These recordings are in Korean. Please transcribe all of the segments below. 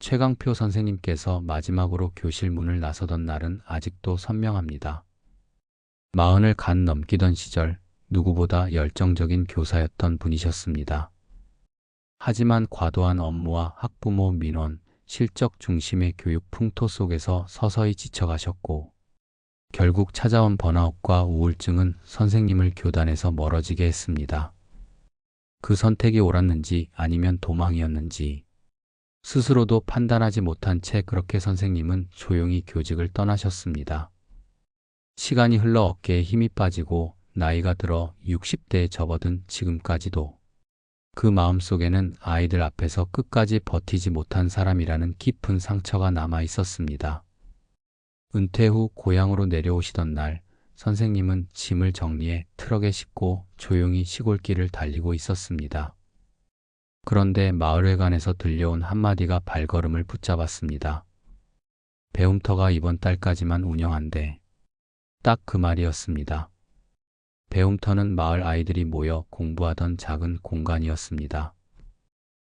최강표 선생님께서 마지막으로 교실 문을 나서던 날은 아직도 선명합니다. 40을 간 넘기던 시절 누구보다 열정적인 교사였던 분이셨습니다. 하지만 과도한 업무와 학부모 민원, 실적 중심의 교육 풍토 속에서 서서히 지쳐가셨고, 결국 찾아온 번아웃과 우울증은 선생님을 교단에서 멀어지게 했습니다. 그 선택이 옳았는지 아니면 도망이었는지 스스로도 판단하지 못한 채 그렇게 선생님은 조용히 교직을 떠나셨습니다. 시간이 흘러 어깨에 힘이 빠지고 나이가 들어 60대에 접어든 지금까지도 그 마음속에는 아이들 앞에서 끝까지 버티지 못한 사람이라는 깊은 상처가 남아 있었습니다. 은퇴 후 고향으로 내려오시던 날, 선생님은 짐을 정리해 트럭에 싣고 조용히 시골길을 달리고 있었습니다. 그런데 마을회관에서 들려온 한마디가 발걸음을 붙잡았습니다. 배움터가 이번 달까지만 운영한대. 딱 그 말이었습니다. 배움터는 마을 아이들이 모여 공부하던 작은 공간이었습니다.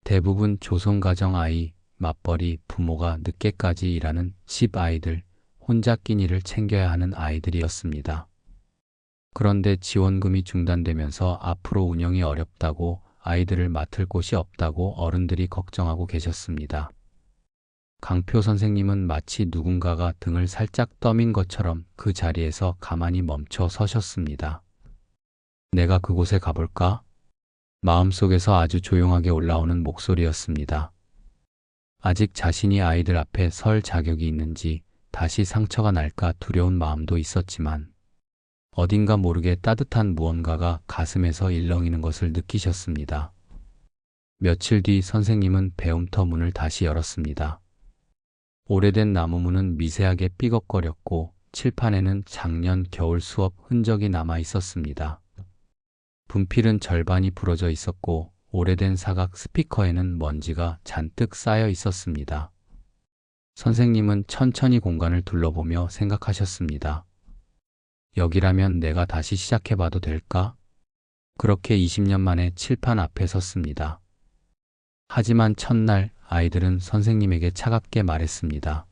대부분 조선가정 아이, 맞벌이, 부모가 늦게까지 일하는 집 아이들, 혼자 끼니를 챙겨야 하는 아이들이었습니다. 그런데 지원금이 중단되면서 앞으로 운영이 어렵다고, 아이들을 맡을 곳이 없다고 어른들이 걱정하고 계셨습니다. 강표 선생님은 마치 누군가가 등을 살짝 떠민 것처럼 그 자리에서 가만히 멈춰 서셨습니다. 내가 그곳에 가볼까? 마음속에서 아주 조용하게 올라오는 목소리였습니다. 아직 자신이 아이들 앞에 설 자격이 있는지, 다시 상처가 날까 두려운 마음도 있었지만 어딘가 모르게 따뜻한 무언가가 가슴에서 일렁이는 것을 느끼셨습니다. 며칠 뒤 선생님은 배움터 문을 다시 열었습니다. 오래된 나무 문은 미세하게 삐걱거렸고 칠판에는 작년 겨울 수업 흔적이 남아 있었습니다. 분필은 절반이 부러져 있었고 오래된 사각 스피커에는 먼지가 잔뜩 쌓여 있었습니다. 선생님은 천천히 공간을 둘러보며 생각하셨습니다. 여기라면 내가 다시 시작해봐도 될까? 그렇게 20년 만에 칠판 앞에 섰습니다. 하지만 첫날 아이들은 선생님에게 차갑게 말했습니다.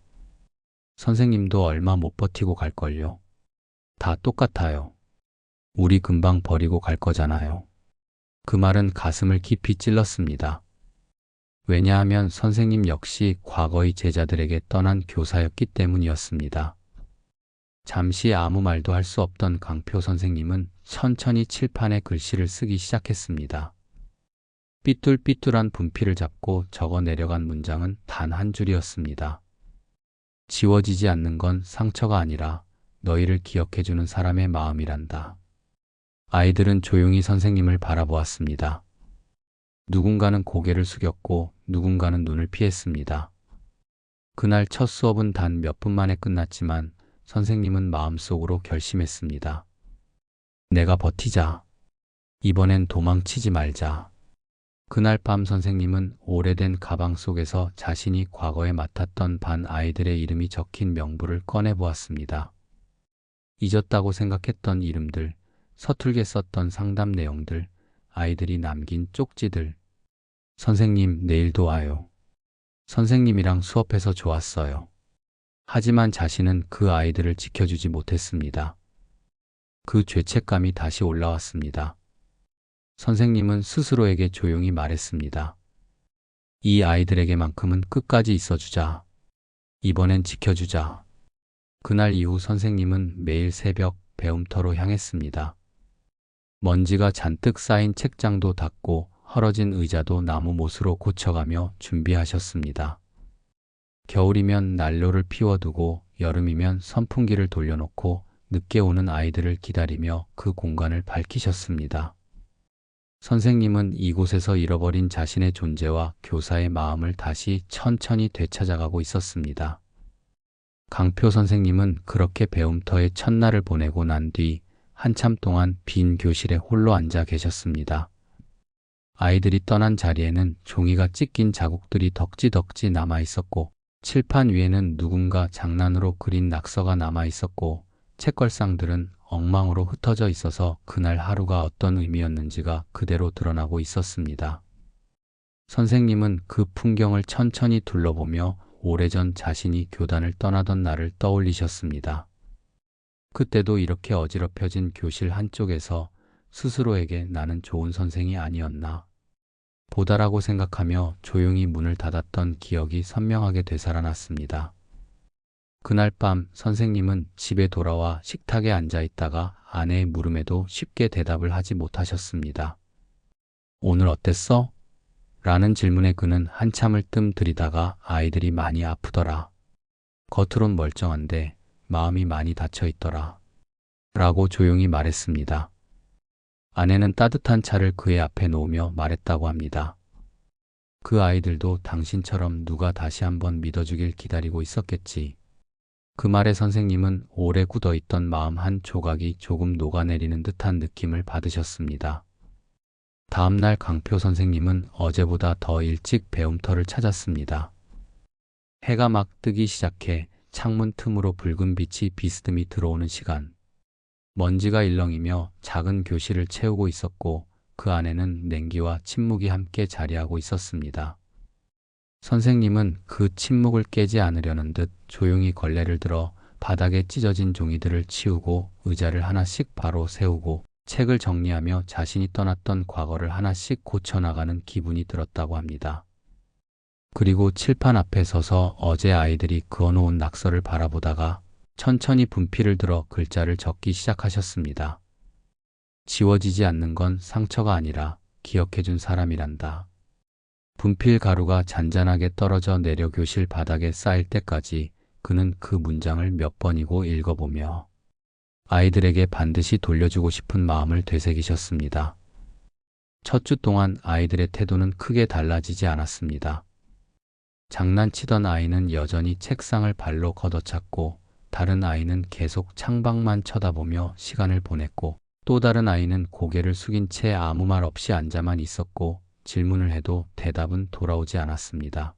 선생님도 얼마 못 버티고 갈걸요. 다 똑같아요. 우리 금방 버리고 갈 거잖아요. 그 말은 가슴을 깊이 찔렀습니다. 왜냐하면 선생님 역시 과거의 제자들에게 떠난 교사였기 때문이었습니다. 잠시 아무 말도 할 수 없던 강표 선생님은 천천히 칠판에 글씨를 쓰기 시작했습니다. 삐뚤삐뚤한 분필을 잡고 적어 내려간 문장은 단 한 줄이었습니다. 지워지지 않는 건 상처가 아니라 너희를 기억해주는 사람의 마음이란다. 아이들은 조용히 선생님을 바라보았습니다. 누군가는 고개를 숙였고 누군가는 눈을 피했습니다. 그날 첫 수업은 단 몇 분 만에 끝났지만 선생님은 마음속으로 결심했습니다. 내가 버티자. 이번엔 도망치지 말자. 그날 밤 선생님은 오래된 가방 속에서 자신이 과거에 맡았던 반 아이들의 이름이 적힌 명부를 꺼내보았습니다. 잊었다고 생각했던 이름들, 서툴게 썼던 상담 내용들, 아이들이 남긴 쪽지들. 선생님, 내일도 와요. 선생님이랑 수업해서 좋았어요. 하지만 자신은 그 아이들을 지켜주지 못했습니다. 그 죄책감이 다시 올라왔습니다. 선생님은 스스로에게 조용히 말했습니다. 이 아이들에게만큼은 끝까지 있어주자. 이번엔 지켜주자. 그날 이후 선생님은 매일 새벽 배움터로 향했습니다. 먼지가 잔뜩 쌓인 책장도 닦고 헐어진 의자도 나무 못으로 고쳐가며 준비하셨습니다. 겨울이면 난로를 피워두고 여름이면 선풍기를 돌려놓고 늦게 오는 아이들을 기다리며 그 공간을 밝히셨습니다. 선생님은 이곳에서 잃어버린 자신의 존재와 교사의 마음을 다시 천천히 되찾아가고 있었습니다. 강표 선생님은 그렇게 배움터의 첫날을 보내고 난 뒤 한참 동안 빈 교실에 홀로 앉아 계셨습니다. 아이들이 떠난 자리에는 종이가 찢긴 자국들이 덕지덕지 남아 있었고 칠판 위에는 누군가 장난으로 그린 낙서가 남아 있었고 책걸상들은 엉망으로 흩어져 있어서 그날 하루가 어떤 의미였는지가 그대로 드러나고 있었습니다. 선생님은 그 풍경을 천천히 둘러보며 오래전 자신이 교단을 떠나던 날을 떠올리셨습니다. 그때도 이렇게 어지럽혀진 교실 한쪽에서 스스로에게 나는 좋은 선생이 아니었나 보다라고 생각하며 조용히 문을 닫았던 기억이 선명하게 되살아났습니다. 그날 밤 선생님은 집에 돌아와 식탁에 앉아 있다가 아내의 물음에도 쉽게 대답을 하지 못하셨습니다. 오늘 어땠어? 라는 질문에 그는 한참을 뜸들이다가 아이들이 많이 아프더라. 겉으론 멀쩡한데 마음이 많이 닫혀 있더라. 라고 조용히 말했습니다. 아내는 따뜻한 차를 그의 앞에 놓으며 말했다고 합니다. 그 아이들도 당신처럼 누가 다시 한번 믿어주길 기다리고 있었겠지. 그 말에 선생님은 오래 굳어있던 마음 한 조각이 조금 녹아내리는 듯한 느낌을 받으셨습니다. 다음날 강표 선생님은 어제보다 더 일찍 배움터를 찾았습니다. 해가 막 뜨기 시작해 창문 틈으로 붉은 빛이 비스듬히 들어오는 시간. 먼지가 일렁이며 작은 교실을 채우고 있었고 그 안에는 냉기와 침묵이 함께 자리하고 있었습니다. 선생님은 그 침묵을 깨지 않으려는 듯 조용히 걸레를 들어 바닥에 찢어진 종이들을 치우고 의자를 하나씩 바로 세우고 책을 정리하며 자신이 떠났던 과거를 하나씩 고쳐나가는 기분이 들었다고 합니다. 그리고 칠판 앞에 서서 어제 아이들이 그어놓은 낙서를 바라보다가 천천히 분필을 들어 글자를 적기 시작하셨습니다. 지워지지 않는 건 상처가 아니라 기억해준 사람이란다. 분필 가루가 잔잔하게 떨어져 내려 교실 바닥에 쌓일 때까지 그는 그 문장을 몇 번이고 읽어보며 아이들에게 반드시 돌려주고 싶은 마음을 되새기셨습니다. 첫 주 동안 아이들의 태도는 크게 달라지지 않았습니다. 장난치던 아이는 여전히 책상을 발로 걷어찼고 다른 아이는 계속 창밖만 쳐다보며 시간을 보냈고 또 다른 아이는 고개를 숙인 채 아무 말 없이 앉아만 있었고 질문을 해도 대답은 돌아오지 않았습니다.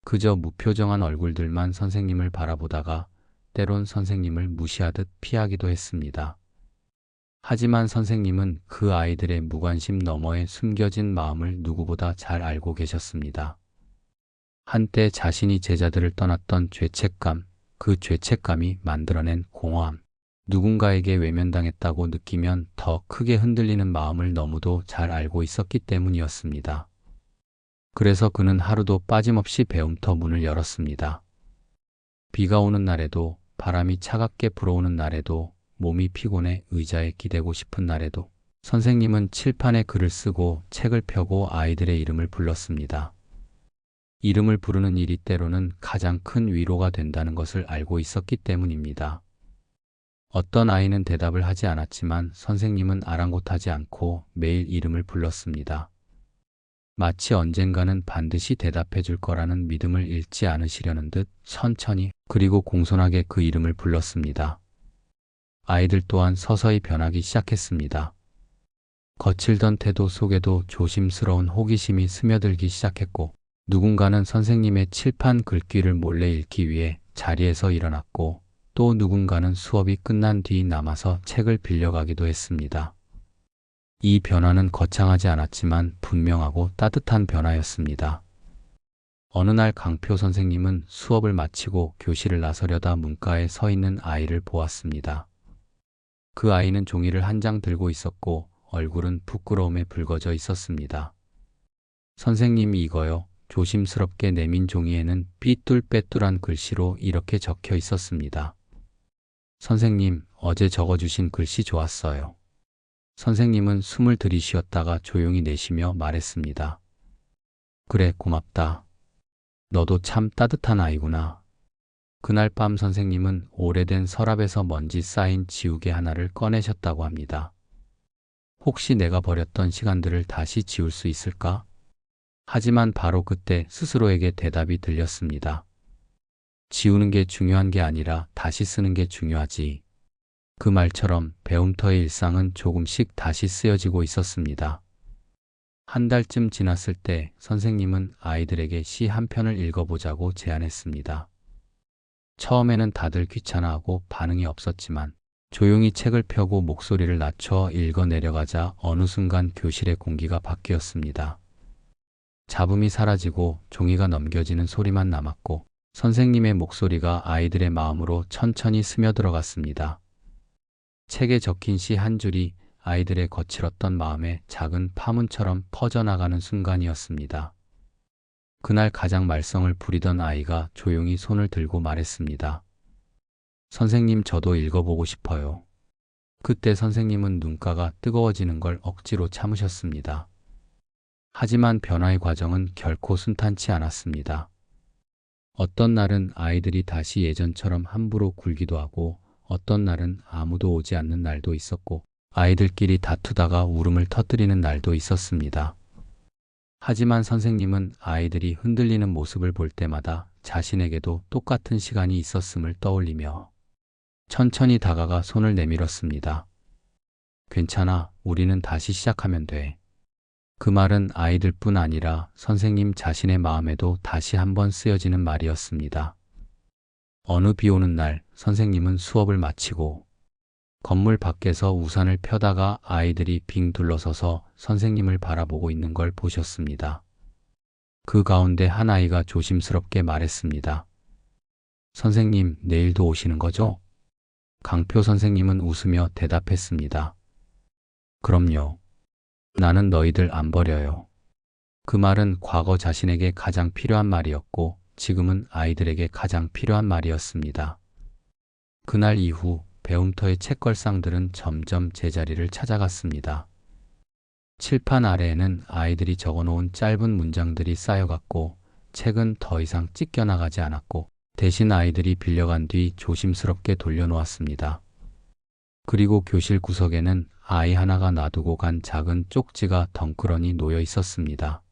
그저 무표정한 얼굴들만 선생님을 바라보다가 때론 선생님을 무시하듯 피하기도 했습니다. 하지만 선생님은 그 아이들의 무관심 너머에 숨겨진 마음을 누구보다 잘 알고 계셨습니다. 한때 자신이 제자들을 떠났던 죄책감, 그 죄책감이 만들어낸 공허함, 누군가에게 외면당했다고 느끼면 더 크게 흔들리는 마음을 너무도 잘 알고 있었기 때문이었습니다. 그래서 그는 하루도 빠짐없이 배움터 문을 열었습니다. 비가 오는 날에도, 바람이 차갑게 불어오는 날에도, 몸이 피곤해 의자에 기대고 싶은 날에도 선생님은 칠판에 글을 쓰고 책을 펴고 아이들의 이름을 불렀습니다. 이름을 부르는 일이 때로는 가장 큰 위로가 된다는 것을 알고 있었기 때문입니다. 어떤 아이는 대답을 하지 않았지만 선생님은 아랑곳하지 않고 매일 이름을 불렀습니다. 마치 언젠가는 반드시 대답해 줄 거라는 믿음을 잃지 않으시려는 듯 천천히 그리고 공손하게 그 이름을 불렀습니다. 아이들 또한 서서히 변하기 시작했습니다. 거칠던 태도 속에도 조심스러운 호기심이 스며들기 시작했고 누군가는 선생님의 칠판 글귀를 몰래 읽기 위해 자리에서 일어났고 또 누군가는 수업이 끝난 뒤 남아서 책을 빌려가기도 했습니다. 이 변화는 거창하지 않았지만 분명하고 따뜻한 변화였습니다. 어느 날 강표 선생님은 수업을 마치고 교실을 나서려다 문가에 서 있는 아이를 보았습니다. 그 아이는 종이를 한 장 들고 있었고 얼굴은 부끄러움에 붉어져 있었습니다. 선생님이 이거요. 조심스럽게 내민 종이에는 삐뚤빼뚤한 글씨로 이렇게 적혀 있었습니다. 선생님, 어제 적어주신 글씨 좋았어요. 선생님은 숨을 들이쉬었다가 조용히 내쉬며 말했습니다. 그래, 고맙다. 너도 참 따뜻한 아이구나. 그날 밤 선생님은 오래된 서랍에서 먼지 쌓인 지우개 하나를 꺼내셨다고 합니다. 혹시 내가 버렸던 시간들을 다시 지울 수 있을까? 하지만 바로 그때 스스로에게 대답이 들렸습니다. 지우는 게 중요한 게 아니라 다시 쓰는 게 중요하지. 그 말처럼 배움터의 일상은 조금씩 다시 쓰여지고 있었습니다. 한 달쯤 지났을 때 선생님은 아이들에게 시 한 편을 읽어보자고 제안했습니다. 처음에는 다들 귀찮아하고 반응이 없었지만 조용히 책을 펴고 목소리를 낮춰 읽어 내려가자 어느 순간 교실의 공기가 바뀌었습니다. 잡음이 사라지고 종이가 넘겨지는 소리만 남았고 선생님의 목소리가 아이들의 마음으로 천천히 스며들어갔습니다. 책에 적힌 시 한 줄이 아이들의 거칠었던 마음에 작은 파문처럼 퍼져나가는 순간이었습니다. 그날 가장 말썽을 부리던 아이가 조용히 손을 들고 말했습니다. 선생님, 저도 읽어보고 싶어요. 그때 선생님은 눈가가 뜨거워지는 걸 억지로 참으셨습니다. 하지만 변화의 과정은 결코 순탄치 않았습니다. 어떤 날은 아이들이 다시 예전처럼 함부로 굴기도 하고 어떤 날은 아무도 오지 않는 날도 있었고 아이들끼리 다투다가 울음을 터뜨리는 날도 있었습니다. 하지만 선생님은 아이들이 흔들리는 모습을 볼 때마다 자신에게도 똑같은 시간이 있었음을 떠올리며 천천히 다가가 손을 내밀었습니다. 괜찮아, 우리는 다시 시작하면 돼. 그 말은 아이들뿐 아니라 선생님 자신의 마음에도 다시 한번 쓰여지는 말이었습니다. 어느 비 오는 날 선생님은 수업을 마치고 건물 밖에서 우산을 펴다가 아이들이 빙 둘러서서 선생님을 바라보고 있는 걸 보셨습니다. 그 가운데 한 아이가 조심스럽게 말했습니다. 선생님, 내일도 오시는 거죠? 강표 선생님은 웃으며 대답했습니다. 그럼요. 나는 너희들 안 버려요. 그 말은 과거 자신에게 가장 필요한 말이었고 지금은 아이들에게 가장 필요한 말이었습니다. 그날 이후 배움터의 책걸상들은 점점 제자리를 찾아갔습니다. 칠판 아래에는 아이들이 적어놓은 짧은 문장들이 쌓여갔고 책은 더 이상 찢겨나가지 않았고 대신 아이들이 빌려간 뒤 조심스럽게 돌려놓았습니다. 그리고 교실 구석에는 아이 하나가 놔두고 간 작은 쪽지가 덩그러니 놓여 있었습니다.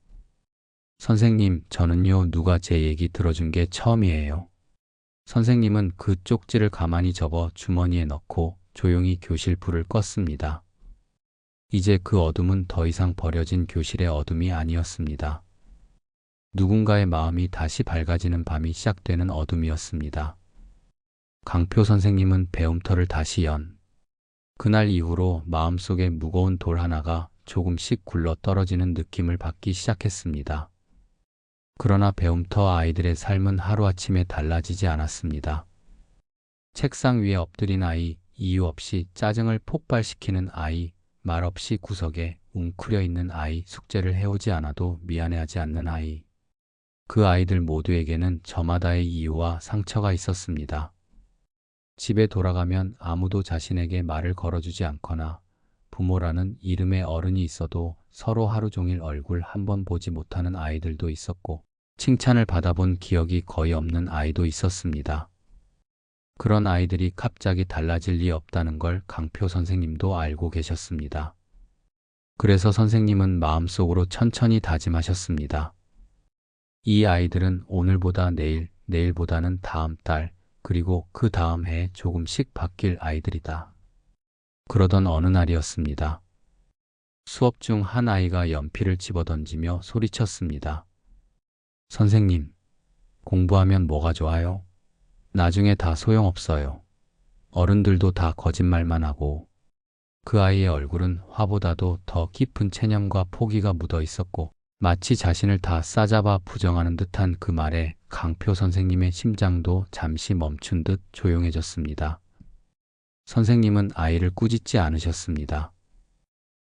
선생님, 저는요, 누가 제 얘기 들어준 게 처음이에요. 선생님은 그 쪽지를 가만히 접어 주머니에 넣고 조용히 교실 불을 껐습니다. 이제 그 어둠은 더 이상 버려진 교실의 어둠이 아니었습니다. 누군가의 마음이 다시 밝아지는 밤이 시작되는 어둠이었습니다. 강표 선생님은 배움터를 다시 그날 이후로 마음속에 무거운 돌 하나가 조금씩 굴러 떨어지는 느낌을 받기 시작했습니다. 그러나 배움터 아이들의 삶은 하루아침에 달라지지 않았습니다. 책상 위에 엎드린 아이, 이유 없이 짜증을 폭발시키는 아이, 말 없이 구석에 웅크려 있는 아이, 숙제를 해오지 않아도 미안해하지 않는 아이. 그 아이들 모두에게는 저마다의 이유와 상처가 있었습니다. 집에 돌아가면 아무도 자신에게 말을 걸어주지 않거나 부모라는 이름의 어른이 있어도 서로 하루 종일 얼굴 한 번 보지 못하는 아이들도 있었고 칭찬을 받아본 기억이 거의 없는 아이도 있었습니다. 그런 아이들이 갑자기 달라질 리 없다는 걸 강표 선생님도 알고 계셨습니다. 그래서 선생님은 마음속으로 천천히 다짐하셨습니다. 이 아이들은 오늘보다 내일, 내일보다는 다음 달, 그리고 그 다음 해에 조금씩 바뀔 아이들이다. 그러던 어느 날이었습니다. 수업 중 한 아이가 연필을 집어던지며 소리쳤습니다. 선생님, 공부하면 뭐가 좋아요? 나중에 다 소용없어요. 어른들도 다 거짓말만 하고. 그 아이의 얼굴은 화보다도 더 깊은 체념과 포기가 묻어 있었고 마치 자신을 다 싸잡아 부정하는 듯한 그 말에 강표 선생님의 심장도 잠시 멈춘 듯 조용해졌습니다. 선생님은 아이를 꾸짖지 않으셨습니다.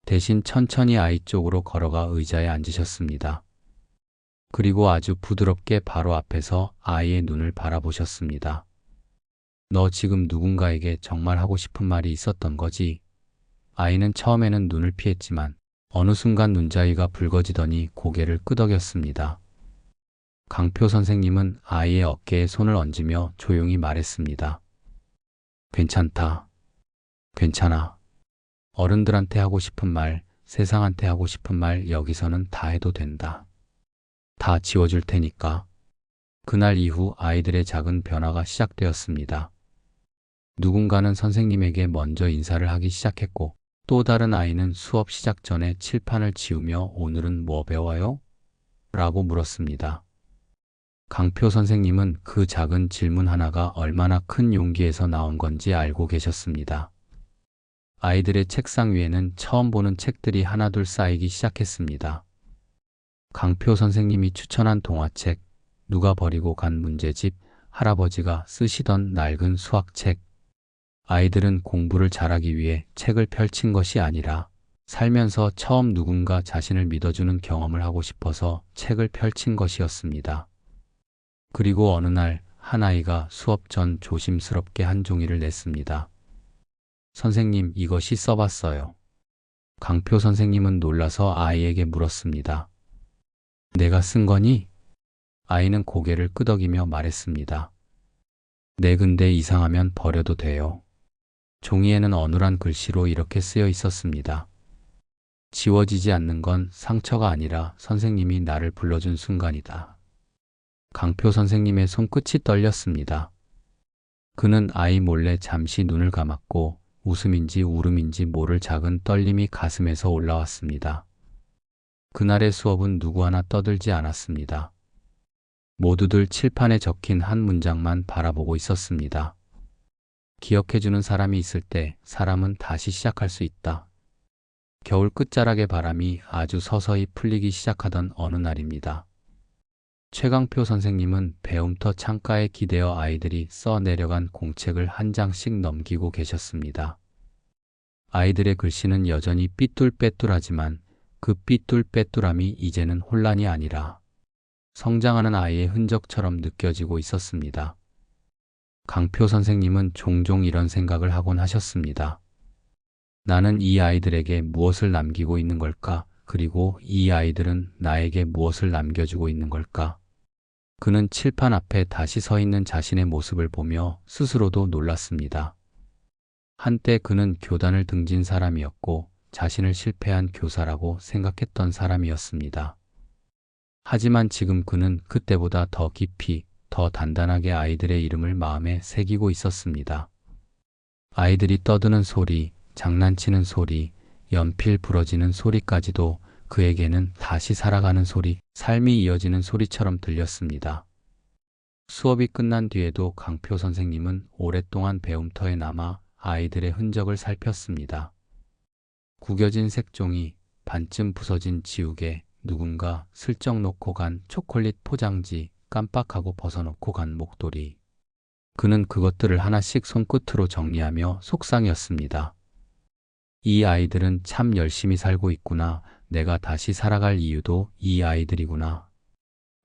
대신 천천히 아이 쪽으로 걸어가 의자에 앉으셨습니다. 그리고 아주 부드럽게 바로 앞에서 아이의 눈을 바라보셨습니다. 너 지금 누군가에게 정말 하고 싶은 말이 있었던 거지? 아이는 처음에는 눈을 피했지만 어느 순간 눈자위가 붉어지더니 고개를 끄덕였습니다. 강표 선생님은 아이의 어깨에 손을 얹으며 조용히 말했습니다. 괜찮다. 괜찮아. 어른들한테 하고 싶은 말, 세상한테 하고 싶은 말 여기서는 다 해도 된다. 다 지워줄 테니까. 그날 이후 아이들의 작은 변화가 시작되었습니다. 누군가는 선생님에게 먼저 인사를 하기 시작했고 또 다른 아이는 수업 시작 전에 칠판을 지우며 오늘은 뭐 배워요? 라고 물었습니다. 강표 선생님은 그 작은 질문 하나가 얼마나 큰 용기에서 나온 건지 알고 계셨습니다. 아이들의 책상 위에는 처음 보는 책들이 하나둘 쌓이기 시작했습니다. 강표 선생님이 추천한 동화책, 누가 버리고 간 문제집, 할아버지가 쓰시던 낡은 수학책. 아이들은 공부를 잘하기 위해 책을 펼친 것이 아니라 살면서 처음 누군가 자신을 믿어주는 경험을 하고 싶어서 책을 펼친 것이었습니다. 그리고 어느 날 한 아이가 수업 전 조심스럽게 한 종이를 냈습니다. 선생님, 이것이 써봤어요. 강표 선생님은 놀라서 아이에게 물었습니다. 내가 쓴 거니? 아이는 고개를 끄덕이며 말했습니다. 네, 근데 이상하면 버려도 돼요. 종이에는 어눌한 글씨로 이렇게 쓰여 있었습니다. 지워지지 않는 건 상처가 아니라 선생님이 나를 불러준 순간이다. 강표 선생님의 손끝이 떨렸습니다. 그는 아이 몰래 잠시 눈을 감았고 웃음인지 울음인지 모를 작은 떨림이 가슴에서 올라왔습니다. 그날의 수업은 누구 하나 떠들지 않았습니다. 모두들 칠판에 적힌 한 문장만 바라보고 있었습니다. 기억해주는 사람이 있을 때 사람은 다시 시작할 수 있다. 겨울 끝자락의 바람이 아주 서서히 풀리기 시작하던 어느 날입니다. 최강표 선생님은 배움터 창가에 기대어 아이들이 써 내려간 공책을 한 장씩 넘기고 계셨습니다. 아이들의 글씨는 여전히 삐뚤빼뚤하지만 그 삐뚤빼뚤함이 이제는 혼란이 아니라 성장하는 아이의 흔적처럼 느껴지고 있었습니다. 강표 선생님은 종종 이런 생각을 하곤 하셨습니다. 나는 이 아이들에게 무엇을 남기고 있는 걸까? 그리고 이 아이들은 나에게 무엇을 남겨주고 있는 걸까? 그는 칠판 앞에 다시 서 있는 자신의 모습을 보며 스스로도 놀랐습니다. 한때 그는 교단을 등진 사람이었고 자신을 실패한 교사라고 생각했던 사람이었습니다. 하지만 지금 그는 그때보다 더 깊이, 더 단단하게 아이들의 이름을 마음에 새기고 있었습니다. 아이들이 떠드는 소리, 장난치는 소리, 연필 부러지는 소리까지도 그에게는 다시 살아가는 소리, 삶이 이어지는 소리처럼 들렸습니다. 수업이 끝난 뒤에도 강표 선생님은 오랫동안 배움터에 남아 아이들의 흔적을 살폈습니다. 구겨진 색종이, 반쯤 부서진 지우개, 누군가 슬쩍 놓고 간 초콜릿 포장지, 깜빡하고 벗어놓고 간 목도리. 그는 그것들을 하나씩 손끝으로 정리하며 속상이었습니다. 이 아이들은 참 열심히 살고 있구나. 내가 다시 살아갈 이유도 이 아이들이구나.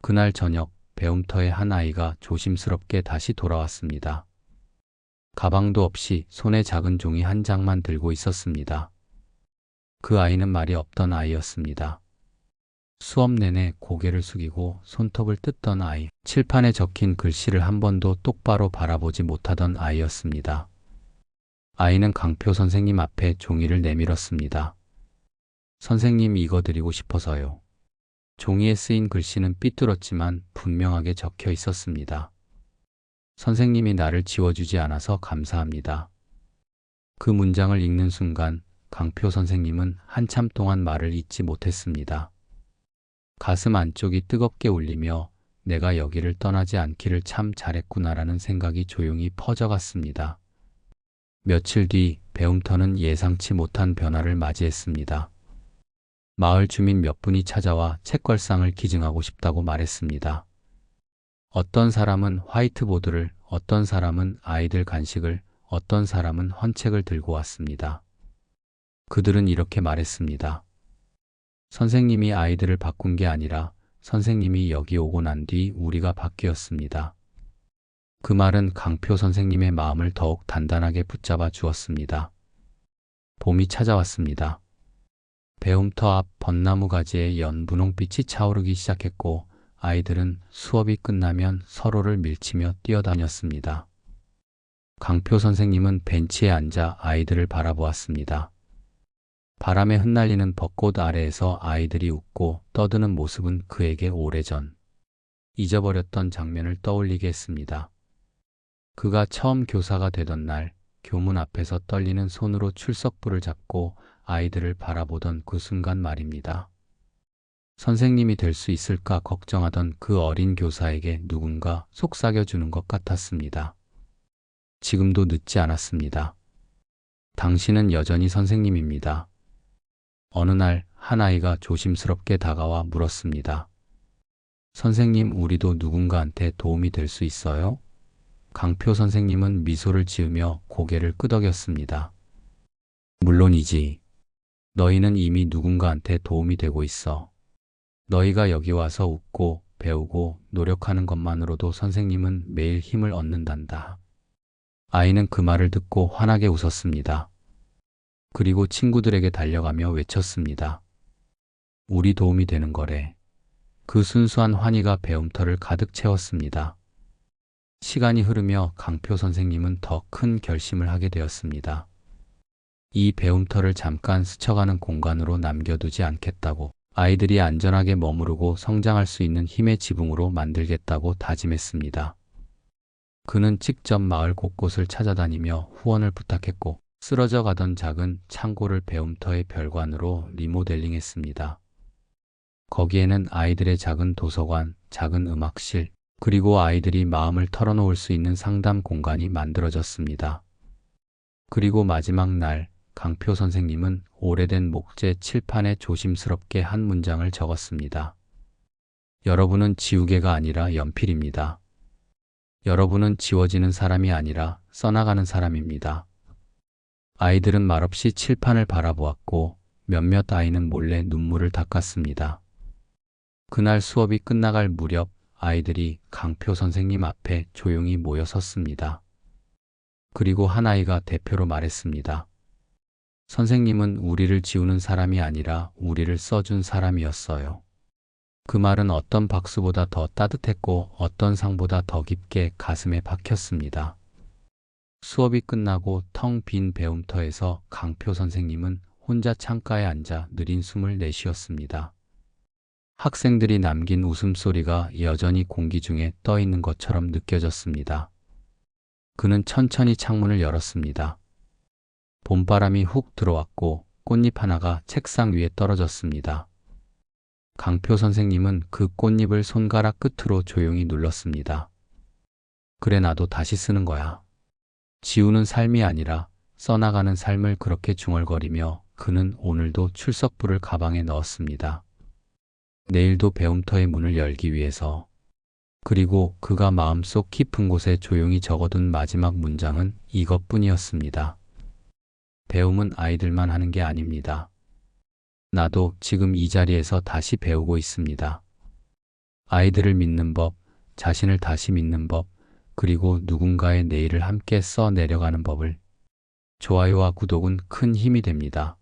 그날 저녁 배움터에 한 아이가 조심스럽게 다시 돌아왔습니다. 가방도 없이 손에 작은 종이 한 장만 들고 있었습니다. 그 아이는 말이 없던 아이였습니다. 수업 내내 고개를 숙이고 손톱을 뜯던 아이, 칠판에 적힌 글씨를 한 번도 똑바로 바라보지 못하던 아이였습니다. 아이는 강표 선생님 앞에 종이를 내밀었습니다. 선생님, 이거 드리고 싶어서요. 종이에 쓰인 글씨는 삐뚤었지만 분명하게 적혀 있었습니다. 선생님이 나를 지워주지 않아서 감사합니다. 그 문장을 읽는 순간 강표 선생님은 한참 동안 말을 잇지 못했습니다. 가슴 안쪽이 뜨겁게 울리며 내가 여기를 떠나지 않기를 참 잘했구나라는 생각이 조용히 퍼져갔습니다. 며칠 뒤 배움터는 예상치 못한 변화를 맞이했습니다. 마을 주민 몇 분이 찾아와 책걸상을 기증하고 싶다고 말했습니다. 어떤 사람은 화이트보드를, 어떤 사람은 아이들 간식을, 어떤 사람은 헌책을 들고 왔습니다. 그들은 이렇게 말했습니다. 선생님이 아이들을 바꾼 게 아니라 선생님이 여기 오고 난 뒤 우리가 바뀌었습니다. 그 말은 강표 선생님의 마음을 더욱 단단하게 붙잡아 주었습니다. 봄이 찾아왔습니다. 배움터 앞 벚나무 가지에 연 분홍빛이 차오르기 시작했고 아이들은 수업이 끝나면 서로를 밀치며 뛰어다녔습니다. 강표 선생님은 벤치에 앉아 아이들을 바라보았습니다. 바람에 흩날리는 벚꽃 아래에서 아이들이 웃고 떠드는 모습은 그에게 오래전 잊어버렸던 장면을 떠올리게 했습니다. 그가 처음 교사가 되던 날 교문 앞에서 떨리는 손으로 출석부를 잡고 아이들을 바라보던 그 순간 말입니다. 선생님이 될 수 있을까 걱정하던 그 어린 교사에게 누군가 속삭여주는 것 같았습니다. 지금도 늦지 않았습니다. 당신은 여전히 선생님입니다. 어느 날 한 아이가 조심스럽게 다가와 물었습니다. 선생님, 우리도 누군가한테 도움이 될 수 있어요? 강표 선생님은 미소를 지으며 고개를 끄덕였습니다. 물론이지. 너희는 이미 누군가한테 도움이 되고 있어. 너희가 여기 와서 웃고 배우고 노력하는 것만으로도 선생님은 매일 힘을 얻는단다. 아이는 그 말을 듣고 환하게 웃었습니다. 그리고 친구들에게 달려가며 외쳤습니다. 우리 도움이 되는 거래. 그 순수한 환희가 배움터를 가득 채웠습니다. 시간이 흐르며 강표 선생님은 더 큰 결심을 하게 되었습니다. 이 배움터를 잠깐 스쳐가는 공간으로 남겨두지 않겠다고, 아이들이 안전하게 머무르고 성장할 수 있는 힘의 지붕으로 만들겠다고 다짐했습니다. 그는 직접 마을 곳곳을 찾아다니며 후원을 부탁했고, 쓰러져 가던 작은 창고를 배움터의 별관으로 리모델링했습니다. 거기에는 아이들의 작은 도서관, 작은 음악실, 그리고 아이들이 마음을 털어놓을 수 있는 상담 공간이 만들어졌습니다. 그리고 마지막 날, 강표 선생님은 오래된 목재 칠판에 조심스럽게 한 문장을 적었습니다. 여러분은 지우개가 아니라 연필입니다. 여러분은 지워지는 사람이 아니라 써나가는 사람입니다. 아이들은 말없이 칠판을 바라보았고 몇몇 아이는 몰래 눈물을 닦았습니다. 그날 수업이 끝나갈 무렵 아이들이 강표 선생님 앞에 조용히 모여 섰습니다. 그리고 한 아이가 대표로 말했습니다. 선생님은 우리를 지우는 사람이 아니라 우리를 써준 사람이었어요. 그 말은 어떤 박수보다 더 따뜻했고 어떤 상보다 더 깊게 가슴에 박혔습니다. 수업이 끝나고 텅 빈 배움터에서 강표 선생님은 혼자 창가에 앉아 느린 숨을 내쉬었습니다. 학생들이 남긴 웃음소리가 여전히 공기 중에 떠 있는 것처럼 느껴졌습니다. 그는 천천히 창문을 열었습니다. 봄바람이 훅 들어왔고 꽃잎 하나가 책상 위에 떨어졌습니다. 강표 선생님은 그 꽃잎을 손가락 끝으로 조용히 눌렀습니다. 그래, 나도 다시 쓰는 거야. 지우는 삶이 아니라 써나가는 삶을 그렇게 중얼거리며 그는 오늘도 출석부를 가방에 넣었습니다. 내일도 배움터의 문을 열기 위해서. 그리고 그가 마음속 깊은 곳에 조용히 적어둔 마지막 문장은 이것뿐이었습니다. 배움은 아이들만 하는 게 아닙니다. 나도 지금 이 자리에서 다시 배우고 있습니다. 아이들을 믿는 법, 자신을 다시 믿는 법, 그리고 누군가의 내일을 함께 써 내려가는 법을. 좋아요와 구독은 큰 힘이 됩니다.